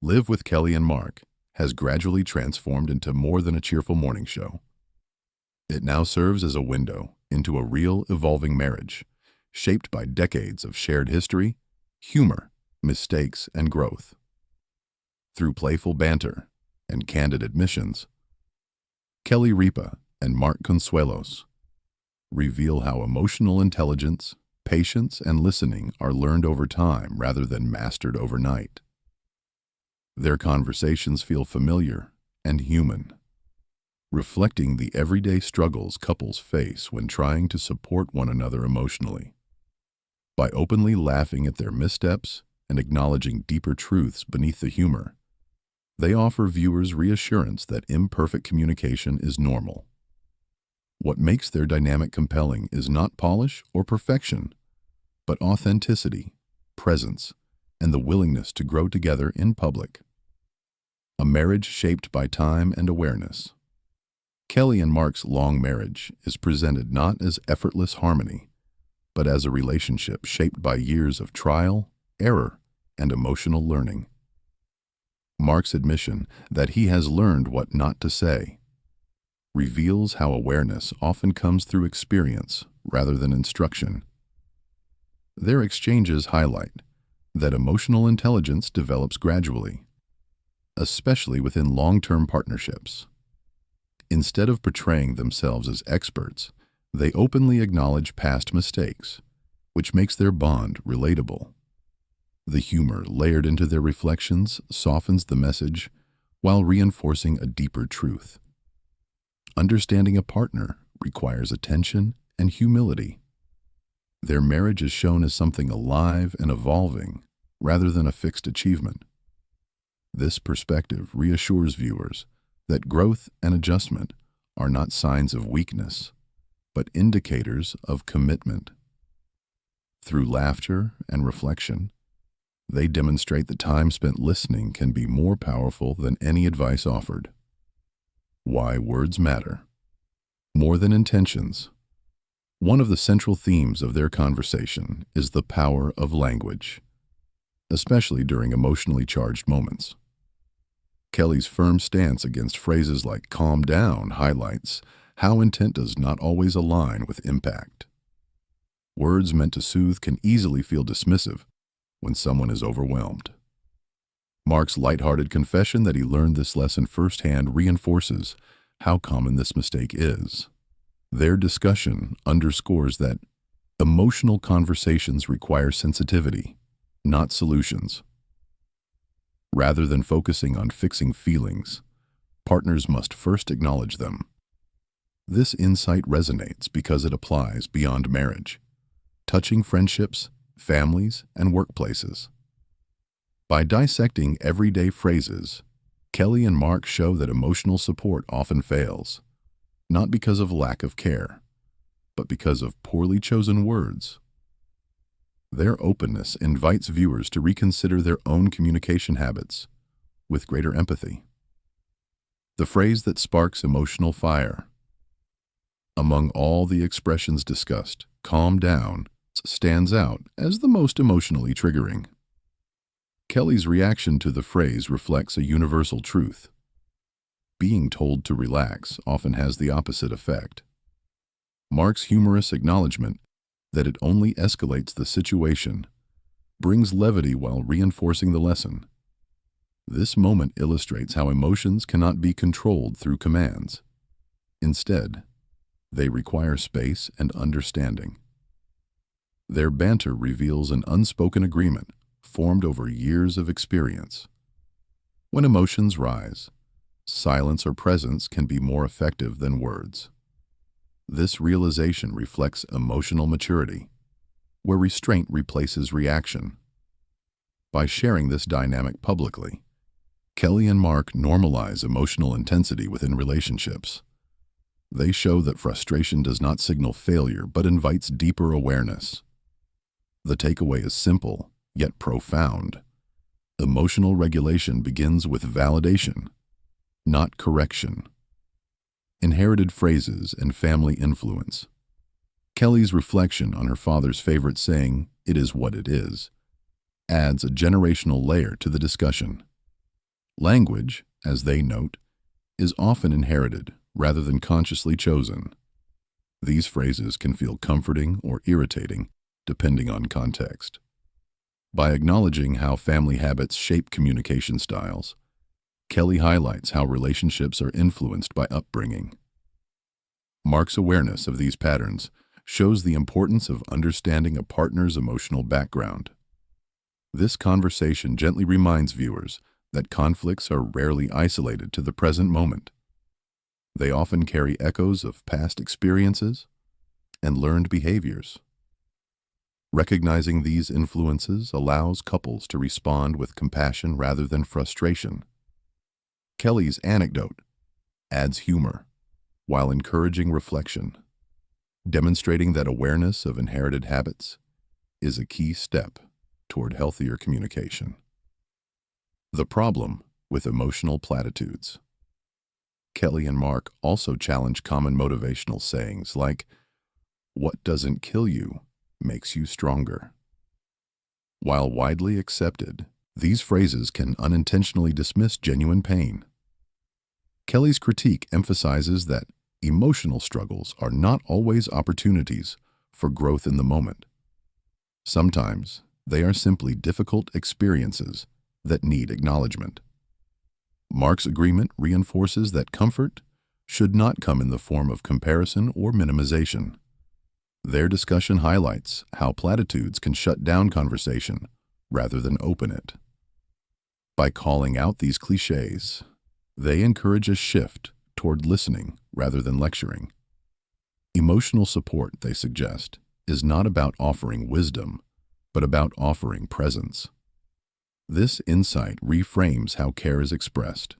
Live with Kelly and Mark has gradually transformed into more than a cheerful morning show. It now serves as a window into a real, evolving marriage, shaped by decades of shared history, humor, mistakes, and growth. Through playful banter and candid admissions, Kelly Ripa and Mark Consuelos reveal how emotional intelligence, patience, and listening are learned over time rather than mastered overnight. Their conversations feel familiar and human, reflecting the everyday struggles couples face when trying to support one another emotionally. By openly laughing at their missteps and acknowledging deeper truths beneath the humor, they offer viewers reassurance that imperfect communication is normal. What makes their dynamic compelling is not polish or perfection, but authenticity, presence, and the willingness to grow together in public. A marriage shaped by time and awareness. Kelly and Mark's long marriage is presented not as effortless harmony, but as a relationship shaped by years of trial, error, and emotional learning. Mark's admission that he has learned what not to say reveals how awareness often comes through experience rather than instruction. Their exchanges highlight that emotional intelligence develops gradually, especially within long-term partnerships. Instead of portraying themselves as experts, they openly acknowledge past mistakes, which makes their bond relatable. The humor layered into their reflections softens the message while reinforcing a deeper truth. Understanding a partner requires attention and humility. Their marriage is shown as something alive and evolving rather than a fixed achievement. This perspective reassures viewers that growth and adjustment are not signs of weakness, but indicators of commitment. Through laughter and reflection, they demonstrate that time spent listening can be more powerful than any advice offered. Why words matter. More than intentions. One of the central themes of their conversation is the power of language, especially during emotionally charged moments. Kelly's firm stance against phrases like "calm down" highlights how intent does not always align with impact. Words meant to soothe can easily feel dismissive when someone is overwhelmed. Mark's lighthearted confession that he learned this lesson firsthand reinforces how common this mistake is. Their discussion underscores that emotional conversations require sensitivity, not solutions. Rather than focusing on fixing feelings, partners must first acknowledge them. This insight resonates because it applies beyond marriage, touching friendships, families, and workplaces. By dissecting everyday phrases, Kelly and Mark show that emotional support often fails, not because of lack of care, but because of poorly chosen words. Their openness invites viewers to reconsider their own communication habits with greater empathy. The phrase that sparks emotional fire. Among all the expressions discussed, "calm down" stands out as the most emotionally triggering. Kelly's reaction to the phrase reflects a universal truth. Being told to relax often has the opposite effect. Mark's humorous acknowledgement that it only escalates the situation brings levity while reinforcing the lesson. This moment illustrates how emotions cannot be controlled through commands. Instead, they require space and understanding. Their banter reveals an unspoken agreement formed over years of experience. When emotions rise, silence or presence can be more effective than words. This realization reflects emotional maturity, where restraint replaces reaction. By sharing this dynamic publicly, Kelly and Mark normalize emotional intensity within relationships. They show that frustration does not signal failure but invites deeper awareness. The takeaway is simple, yet profound. Emotional regulation begins with validation, not correction. Inherited phrases and family influence. Kelly's reflection on her father's favorite saying, "It is what it is," adds a generational layer to the discussion. Language, as they note, is often inherited rather than consciously chosen. These phrases can feel comforting or irritating depending on context. By acknowledging how family habits shape communication styles, Kelly highlights how relationships are influenced by upbringing. Mark's awareness of these patterns shows the importance of understanding a partner's emotional background. This conversation gently reminds viewers that conflicts are rarely isolated to the present moment. They often carry echoes of past experiences and learned behaviors. Recognizing these influences allows couples to respond with compassion rather than frustration. Kelly's anecdote adds humor while encouraging reflection, demonstrating that awareness of inherited habits is a key step toward healthier communication. The problem with emotional platitudes. Kelly and Mark also challenge common motivational sayings like, "What doesn't kill you makes you stronger." While widely accepted, these phrases can unintentionally dismiss genuine pain. Kelly's critique emphasizes that emotional struggles are not always opportunities for growth in the moment. Sometimes they are simply difficult experiences that need acknowledgement. Mark's agreement reinforces that comfort should not come in the form of comparison or minimization. Their discussion highlights how platitudes can shut down conversation rather than open it. By calling out these cliches, they encourage a shift toward listening rather than lecturing. Emotional support, they suggest, is not about offering wisdom, but about offering presence. This insight reframes how care is expressed,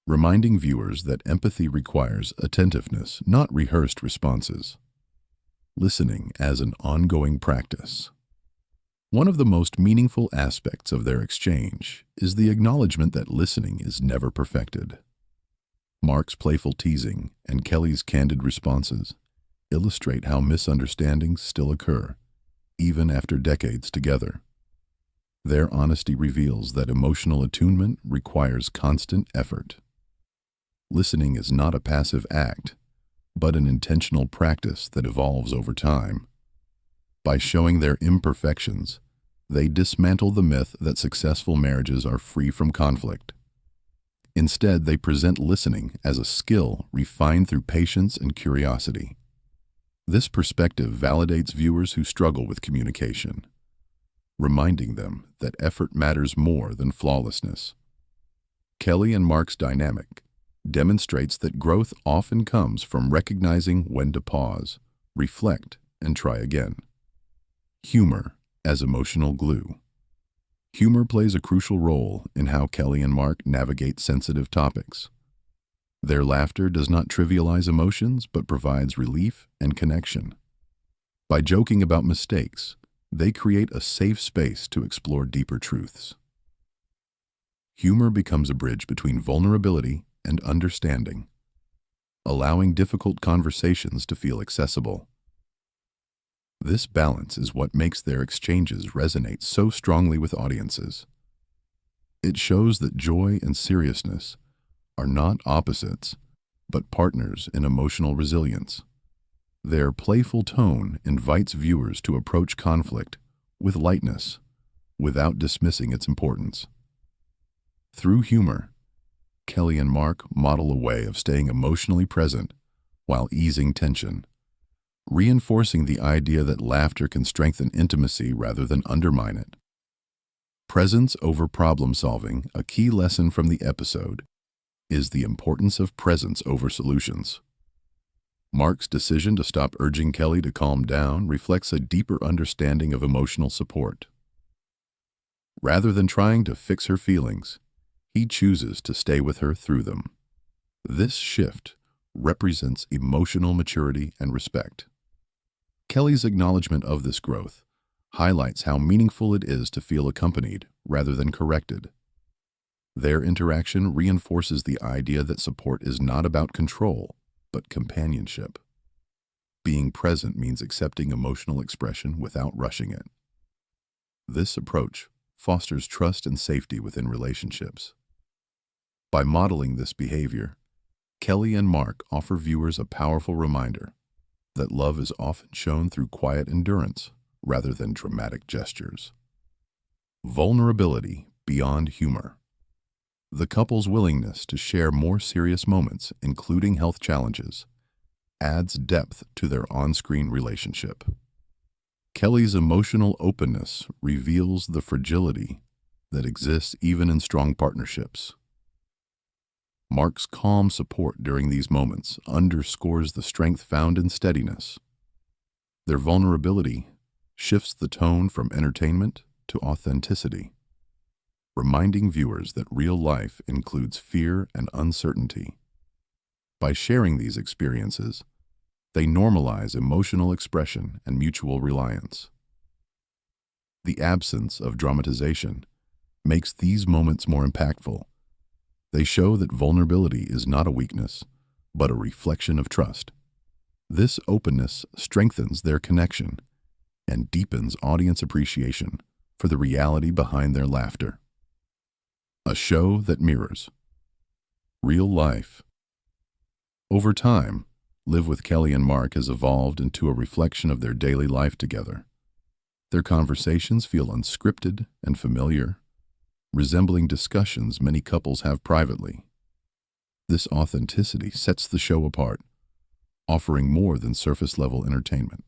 reminding viewers that empathy requires attentiveness, not rehearsed responses. Listening as an ongoing practice. One of the most meaningful aspects of their exchange is the acknowledgement that listening is never perfected. Mark's playful teasing and Kelly's candid responses illustrate how misunderstandings still occur, even after decades together. Their honesty reveals that emotional attunement requires constant effort. Listening is not a passive act, but an intentional practice that evolves over time. By showing their imperfections, they dismantle the myth that successful marriages are free from conflict. Instead, they present listening as a skill refined through patience and curiosity. This perspective validates viewers who struggle with communication, reminding them that effort matters more than flawlessness. Kelly and Mark's dynamic demonstrates that growth often comes from recognizing when to pause, reflect, and try again. Humor as emotional glue. Humor plays a crucial role in how Kelly and Mark navigate sensitive topics. Their laughter does not trivialize emotions but provides relief and connection. By joking about mistakes, they create a safe space to explore deeper truths. Humor becomes a bridge between vulnerability and understanding, allowing difficult conversations to feel accessible. This balance is what makes their exchanges resonate so strongly with audiences. It shows that joy and seriousness are not opposites, but partners in emotional resilience. Their playful tone invites viewers to approach conflict with lightness, without dismissing its importance. Through humor, Kelly and Mark model a way of staying emotionally present while easing tension, reinforcing the idea that laughter can strengthen intimacy rather than undermine it. Presence over problem solving, a key lesson from the episode, is the importance of presence over solutions. Mark's decision to stop urging Kelly to calm down reflects a deeper understanding of emotional support. Rather than trying to fix her feelings, he chooses to stay with her through them. This shift represents emotional maturity and respect. Kelly's acknowledgement of this growth highlights how meaningful it is to feel accompanied rather than corrected. Their interaction reinforces the idea that support is not about control, but companionship. Being present means accepting emotional expression without rushing it. This approach fosters trust and safety within relationships. By modeling this behavior, Kelly and Mark offer viewers a powerful reminder that love is often shown through quiet endurance rather than dramatic gestures. Vulnerability beyond humor. The couple's willingness to share more serious moments, including health challenges, adds depth to their on-screen relationship. Kelly's emotional openness reveals the fragility that exists even in strong partnerships. Mark's calm support during these moments underscores the strength found in steadiness. Their vulnerability shifts the tone from entertainment to authenticity, reminding viewers that real life includes fear and uncertainty. By sharing these experiences, they normalize emotional expression and mutual reliance. The absence of dramatization makes these moments more impactful. They show that vulnerability is not a weakness, but a reflection of trust. This openness strengthens their connection and deepens audience appreciation for the reality behind their laughter. A show that mirrors real life. Over time, Live with Kelly and Mark has evolved into a reflection of their daily life together. Their conversations feel unscripted and familiar, resembling discussions many couples have privately. This authenticity sets the show apart, offering more than surface-level entertainment.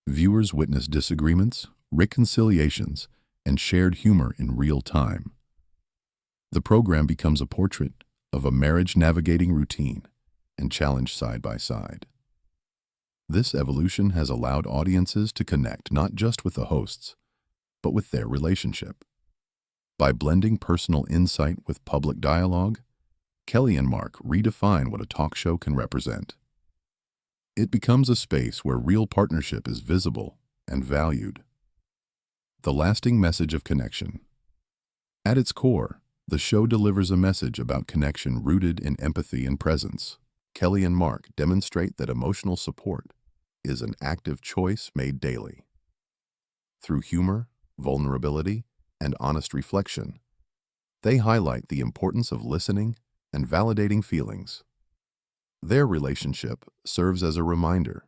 Viewers witness disagreements, reconciliations, and shared humor in real time. The program becomes a portrait of a marriage navigating routine and challenge side by side. This evolution has allowed audiences to connect not just with the hosts, but with their relationship. By blending personal insight with public dialogue, Kelly and Mark redefine what a talk show can represent. It becomes a space where real partnership is visible and valued. The lasting message of connection. At its core, the show delivers a message about connection rooted in empathy and presence. Kelly and Mark demonstrate that emotional support is an active choice made daily. Through humor, vulnerability, and honest reflection, they highlight the importance of listening and validating feelings. Their relationship serves as a reminder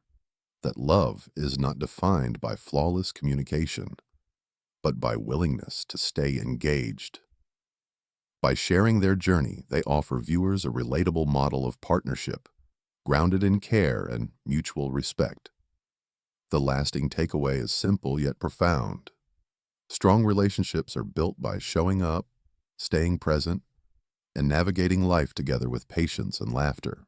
that love is not defined by flawless communication, but by willingness to stay engaged. By sharing their journey, they offer viewers a relatable model of partnership, grounded in care and mutual respect. The lasting takeaway is simple yet profound. Strong relationships are built by showing up, staying present, and navigating life together with patience and laughter.